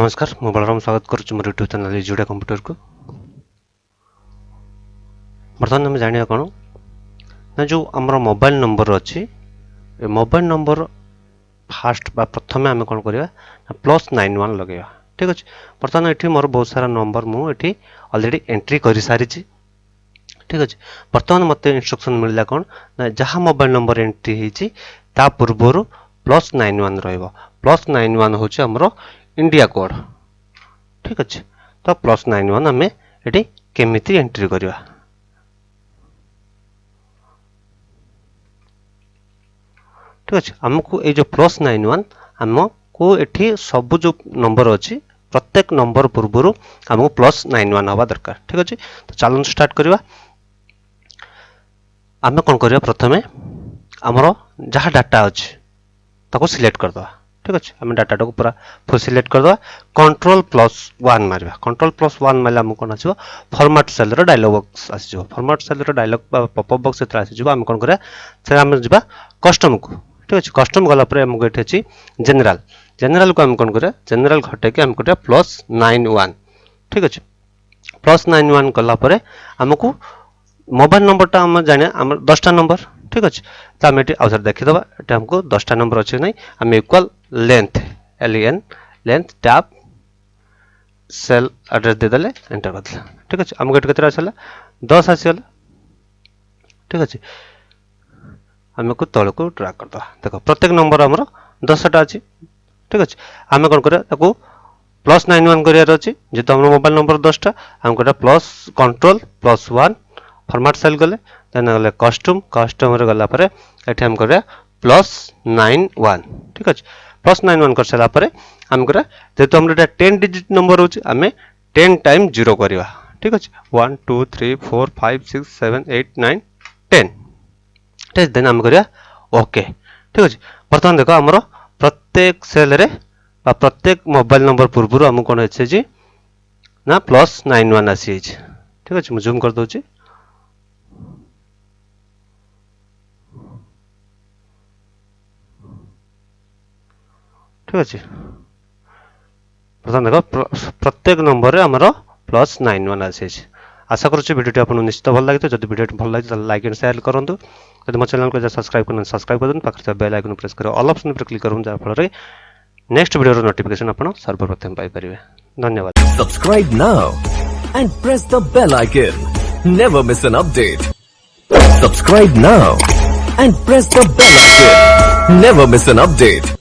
नमस्कार मु बलराम स्वागत करुछु मोर यूट्यूब चैनल जुड़ा कंप्यूटर को। बर्तमान आम जाना कौन ना जो आमर मोबाइल नंबर अच्छी मोबाइल नंबर फास्ट प्रथम आम कौन करवा +91 लगे। ठीक अच्छे बर्तमान ये मोर बहुत सारा नंबर मुझे ऑलरेडी एंट्री कर सारी। ठीक अच्छे बर्तमान मत इंस्ट्रक्शन मिलला कौन ना जहाँ मोबाइल नंबर एंट्री होती पूर्वर +91 +91 हूँ आमर इंडिया कोड। ठीक अच्छे तो +91 आम ये केमिति एंट्री करवा। ठीक अच्छे आमको ये जो +91 आमको ये सब जो नंबर अच्छी प्रत्येक नंबर पूर्वर आमको +91 हवा दरकार। ठीक अच्छे तो चलो स्टार्ट करवा। आम कौन करवा प्रथमे आमर जहाँ डाटा अच्छे ताको सिलेक्ट करदे। ठीक अच्छे आम डाटा को पूरा फुल सिलेक्ट करदे Ctrl+1 मारिबा। Ctrl+1 मारे आम कौन आसो format cell row dialogue box आसीजो। Format cell row dialogue popup box एत आसीजो। आम कौन करा से आम जाबा कस्टम को। ठीक अच्छे कस्टम गला पर आमको ये अच्छी जनरल जनरल को आम कौन करा जनरल घटे के आम करा +91। ठीक अच्छे +91 कला पर आमको मोबाइल नंबर आम जाने आम 10टा नंबर। ठीक अच्छे तो आम ये आउे देखीदे ये आमको 10टा नंबर अच्छे ना आम equal length LEN length tap cell address देदेले एंटर करदे। ठीक अच्छे आमको ये आसला 10 आसीगला। ठीक अच्छे आम को तल को ड्रैग करदे। देख प्रत्येक नंबर आमर 10टा अच्छी। ठीक अच्छे आम कौन करा +91 करार अच्छी जेहेतु आम मोबाइल नंबर 10टा आम Ctrl+1 फॉर्मेट सेल गले देन गले कस्टम कस्टम गला पर ये आम करा +91। ठीक अच्छे +91 कर सारा पर आम करा जेहेतु आम 10 डिजिट नंबर हो आम 10 टाइम 0 करवा। ठीक अच्छे 1 2 3 4 5 6 7 8 9 10। ठीक देन आम करा ओके। ठीक अच्छे बर्तमान देख आमर प्रत्येक सेल रे प्रत्येक मोबाइल नंबर पूर्व आम कौन अच्छे ना +91 आसी। ठीक अच्छे मुझे जूम कर दूसरी। ठीक अच्छे बर्तमान देख प्रत्येक नंबर रे आमर +91 आसी। आशा करुच्छे भिडियो आपको निश्चित भल लगी। जब भिडियो भल लगी तो लाइक एंड शेयर करूँ। जब मो चैनल को सब्सक्राइब कर सब्सक्राइब कर पाखे बेल आइकन प्रेस कर ऑल ऑप्शन पर क्लिक करूँ जहाँफल नेक्स्ट वीडियो नोटिफिकेशन आप सर्वप्रथम पाइपर। धन्यवाद। Subscribe now and press the bell icon. Never miss an update. Subscribe now and press the bell icon. Never miss an update.